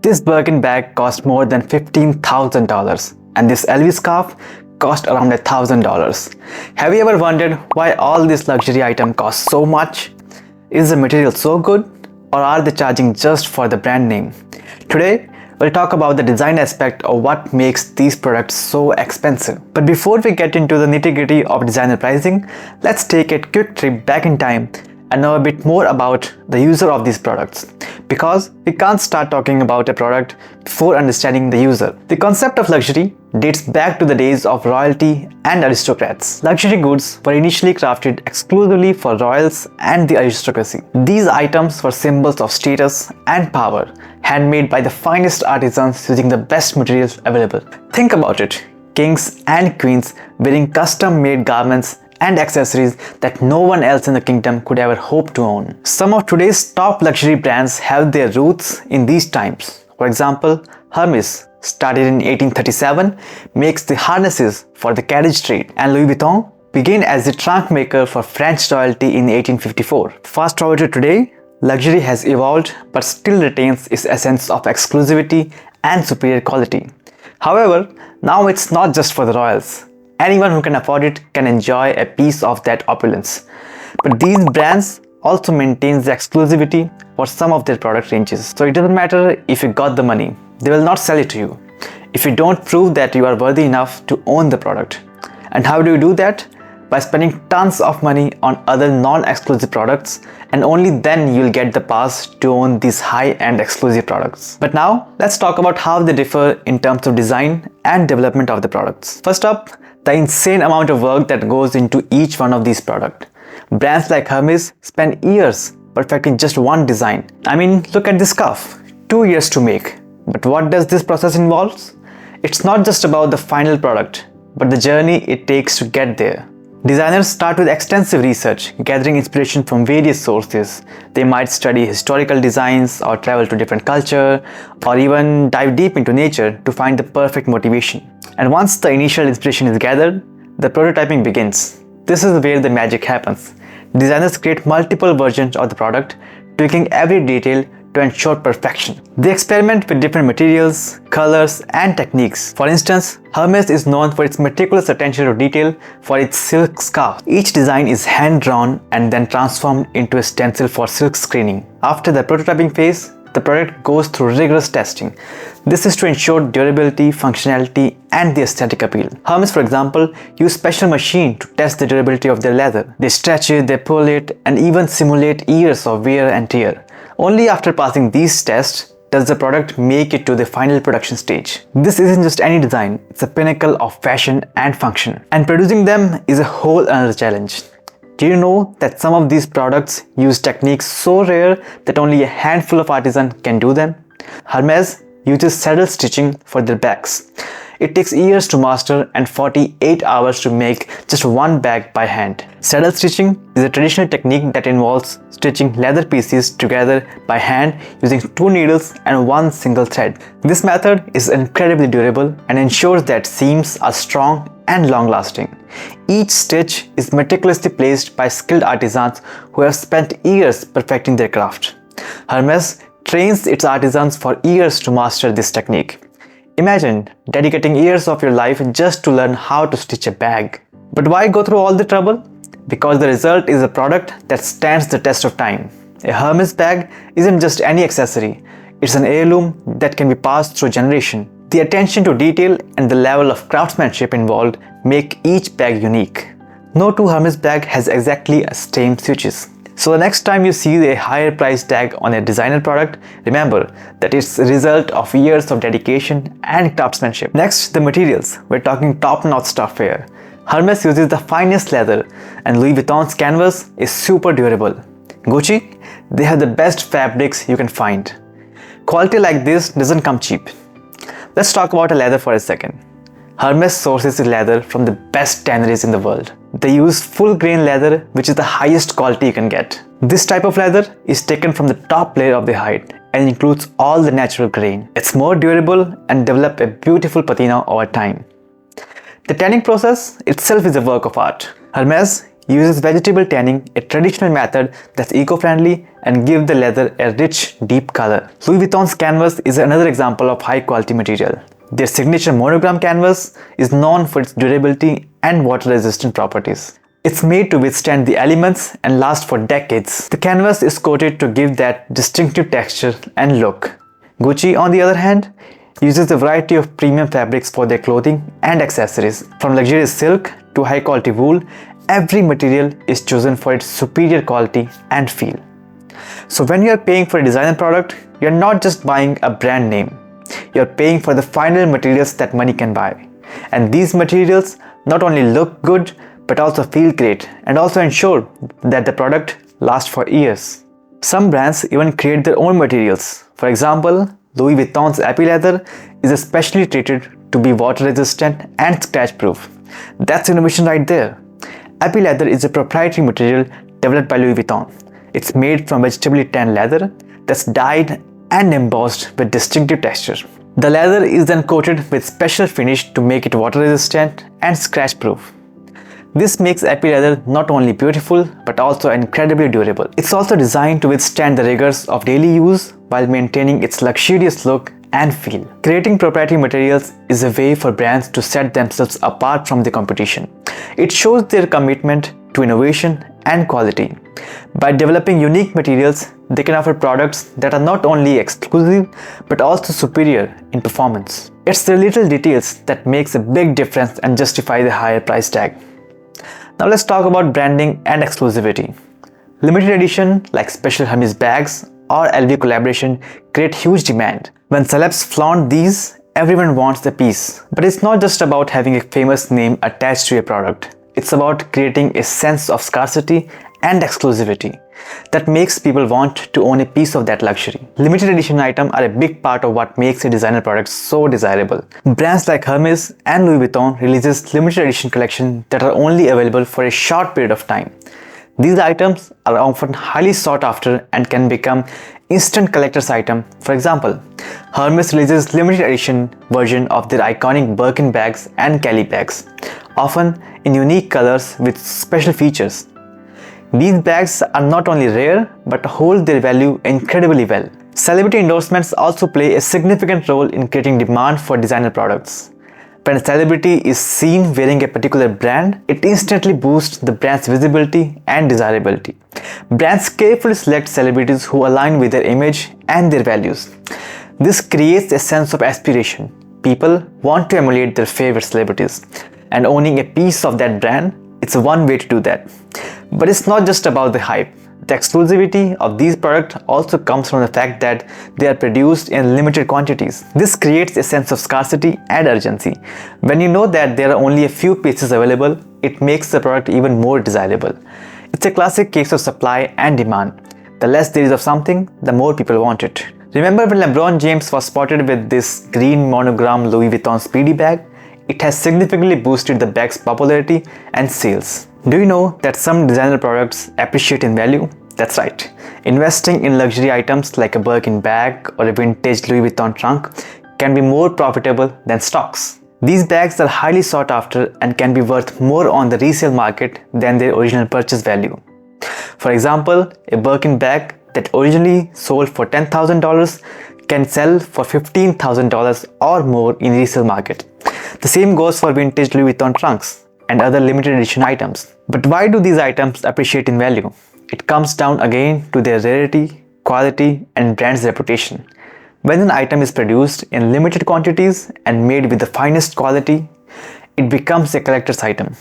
This Birkin bag cost more than $15,000 and this LV scarf cost around $1,000. Have you ever wondered why all these luxury items cost so much? Is the material so good, or are they charging just for the brand name? Today, we'll talk about the design aspect of what makes these products so expensive. But before we get into the nitty-gritty of designer pricing, let's take a quick trip back in time and know a bit more about the user of these products. Because we can't start talking about a product before understanding the user. The concept of luxury dates back to the days of royalty and aristocrats. Luxury goods were initially crafted exclusively for royals and the aristocracy. These items were symbols of status and power, handmade by the finest artisans using the best materials available. Think about it, kings and queens wearing custom-made garments and accessories that no one else in the kingdom could ever hope to own. Some of today's top luxury brands have their roots in these times. For example, Hermès, started in 1837, makes the harnesses for the carriage trade, and Louis Vuitton began as the trunk maker for French royalty in 1854. Fast forward to today, luxury has evolved but still retains its essence of exclusivity and superior quality. However, now it's not just for the royals. Anyone who can afford it can enjoy a piece of that opulence. But these brands also maintain the exclusivity for some of their product ranges. So it doesn't matter if you got the money, they will not sell it to you if you don't prove that you are worthy enough to own the product. And how do you do that? By spending tons of money on other non-exclusive products, and only then you'll get the pass to own these high-end exclusive products. But now let's talk about how they differ in terms of design and development of the products. First up, the insane amount of work that goes into each one of these products. Brands like Hermès spend years perfecting just one design. I mean, look at this scarf, 2 years to make. But what does this process involve? It's not just about the final product, but the journey it takes to get there. Designers start with extensive research, gathering inspiration from various sources. They might study historical designs or travel to different culture, or even dive deep into nature to find the perfect motivation. And once the initial inspiration is gathered, the prototyping begins. This is where the magic happens. Designers create multiple versions of the product, tweaking every detail to ensure perfection. They experiment with different materials, colors, and techniques. For instance, Hermès is known for its meticulous attention to detail for its silk scarf. Each design is hand-drawn and then transformed into a stencil for silk screening. After the prototyping phase, the product goes through rigorous testing. This is to ensure durability, functionality, and the aesthetic appeal. Hermès, for example, use special machines to test the durability of their leather. They stretch it, they pull it, and even simulate years of wear and tear. Only after passing these tests does the product make it to the final production stage. This isn't just any design, it's a pinnacle of fashion and function. And producing them is a whole other challenge. Do you know that some of these products use techniques so rare that only a handful of artisans can do them? Hermès uses saddle stitching for their bags. It takes years to master and 48 hours to make just one bag by hand. Saddle stitching is a traditional technique that involves stitching leather pieces together by hand using 2 needles and 1 single thread. This method is incredibly durable and ensures that seams are strong and long-lasting. Each stitch is meticulously placed by skilled artisans who have spent years perfecting their craft. Hermès trains its artisans for years to master this technique. Imagine dedicating years of your life just to learn how to stitch a bag. But why go through all the trouble? Because the result is a product that stands the test of time. A Hermès bag isn't just any accessory, it's an heirloom that can be passed through generations. The attention to detail and the level of craftsmanship involved make each bag unique. No two Hermès bag has exactly the same switches. So the next time you see a higher price tag on a designer product, remember that it's a result of years of dedication and craftsmanship. Next, the materials. We're talking top-notch stuff here. Hermès uses the finest leather, and Louis Vuitton's canvas is super durable. Gucci, they have the best fabrics you can find. Quality like this doesn't come cheap. Let's talk about leather for a second. Hermès sources leather from the best tanneries in the world. They use full grain leather, which is the highest quality you can get. This type of leather is taken from the top layer of the hide and includes all the natural grain. It's more durable and develops a beautiful patina over time. The tanning process itself is a work of art. Hermès uses vegetable tanning, a traditional method that's eco-friendly and gives the leather a rich, deep color. Louis Vuitton's canvas is another example of high-quality material. Their signature monogram canvas is known for its durability and water-resistant properties. It's made to withstand the elements and last for decades. The canvas is coated to give that distinctive texture and look. Gucci, on the other hand, uses a variety of premium fabrics for their clothing and accessories. From luxurious silk to high-quality wool, every material is chosen for its superior quality and feel. So when you are paying for a designer product, you're not just buying a brand name. You're paying for the final materials that money can buy. And these materials not only look good, but also feel great and also ensure that the product lasts for years. Some brands even create their own materials. For example, Louis Vuitton's Epi leather is especially treated to be water resistant and scratch proof. That's innovation right there. Epi leather is a proprietary material developed by Louis Vuitton. It's made from vegetable tan leather that's dyed and embossed with distinctive texture. The leather is then coated with special finish to make it water resistant and scratch proof. This makes Epi leather not only beautiful but also incredibly durable. It's also designed to withstand the rigors of daily use while maintaining its luxurious look and feel. Creating proprietary materials is a way for brands to set themselves apart from the competition. It shows their commitment to innovation and quality. By developing unique materials, they can offer products that are not only exclusive but also superior in performance. It's the little details that makes a big difference and justify the higher price tag. Now let's talk about branding and exclusivity. Limited edition like special Hermès bags or LV collaboration create huge demand. When celebs flaunt these, everyone wants the piece. But it's not just about having a famous name attached to a product. It's about creating a sense of scarcity and exclusivity that makes people want to own a piece of that luxury. Limited edition items are a big part of what makes a designer product so desirable. Brands like Hermès and Louis Vuitton releases limited edition collections that are only available for a short period of time. These items are often highly sought after and can become instant collector's item. For example, Hermès releases limited edition version of their iconic Birkin bags and Kelly bags, often in unique colors with special features. These bags are not only rare but hold their value incredibly well. Celebrity endorsements also play a significant role in creating demand for designer products. When a celebrity is seen wearing a particular brand, it instantly boosts the brand's visibility and desirability. Brands carefully select celebrities who align with their image and their values. This creates a sense of aspiration. People want to emulate their favorite celebrities, and owning a piece of that brand, it's one way to do that. But it's not just about the hype. The exclusivity of these products also comes from the fact that they are produced in limited quantities. This creates a sense of scarcity and urgency. When you know that there are only a few pieces available, it makes the product even more desirable. It's a classic case of supply and demand. The less there is of something, the more people want it. Remember when LeBron James was spotted with this green monogram Louis Vuitton Speedy bag? It has significantly boosted the bag's popularity and sales. Do you know that some designer products appreciate in value? That's right. Investing in luxury items like a Birkin bag or a vintage Louis Vuitton trunk can be more profitable than stocks. These bags are highly sought after and can be worth more on the resale market than their original purchase value. For example, a Birkin bag that originally sold for $10,000 can sell for $15,000 or more in resale market. The same goes for vintage Louis Vuitton trunks and other limited edition items. But why do these items appreciate in value? It comes down again to their rarity, quality, and brand's reputation. When an item is produced in limited quantities and made with the finest quality, it becomes a collector's item.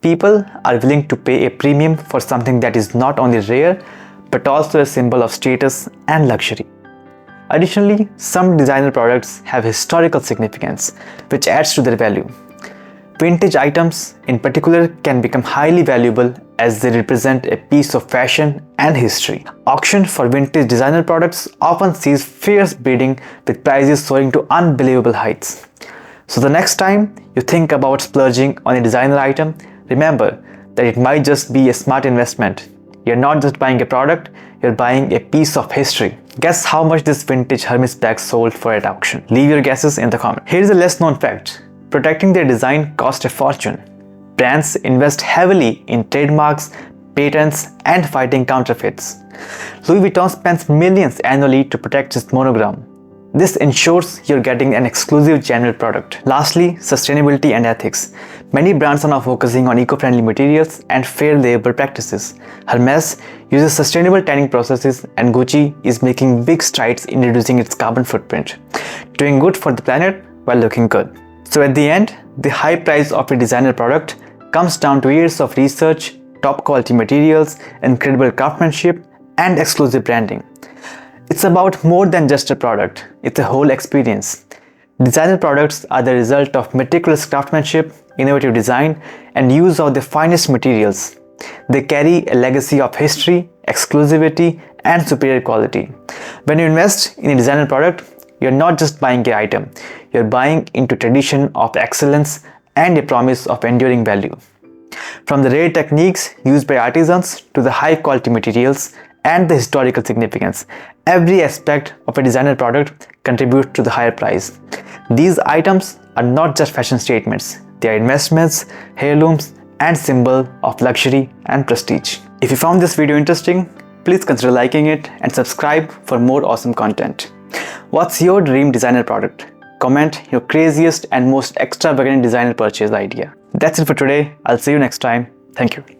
People are willing to pay a premium for something that is not only rare, but also a symbol of status and luxury. Additionally, some designer products have historical significance, which adds to their value. Vintage items, in particular, can become highly valuable as they represent a piece of fashion and history. Auction for vintage designer products often sees fierce bidding with prices soaring to unbelievable heights. So the next time you think about splurging on a designer item, remember that it might just be a smart investment. You're not just buying a product, you're buying a piece of history. Guess how much this vintage Hermès bag sold for at auction? Leave your guesses in the comments. Here's a less known fact. Protecting their design cost a fortune. Brands invest heavily in trademarks, patents, and fighting counterfeits. Louis Vuitton spends millions annually to protect its monogram. This ensures you're getting an exclusive genuine product. Lastly, sustainability and ethics. Many brands are now focusing on eco-friendly materials and fair labor practices. Hermès uses sustainable tanning processes, and Gucci is making big strides in reducing its carbon footprint, doing good for the planet while looking good. So at the end, the high price of a designer product comes down to years of research, top quality materials, incredible craftsmanship, and exclusive branding. It's about more than just a product, it's a whole experience. Designer products are the result of meticulous craftsmanship, innovative design, and use of the finest materials. They carry a legacy of history, exclusivity, and superior quality. When you invest in a designer product, you're not just buying an item, you're buying into tradition of excellence and a promise of enduring value. From the rare techniques used by artisans to the high quality materials and the historical significance, every aspect of a designer product contributes to the higher price. These items are not just fashion statements, they are investments, heirlooms, and symbol of luxury and prestige. If you found this video interesting, please consider liking it and subscribe for more awesome content. What's your dream designer product? Comment your craziest and most extravagant designer purchase idea. That's it for today. I'll see you next time. Thank you.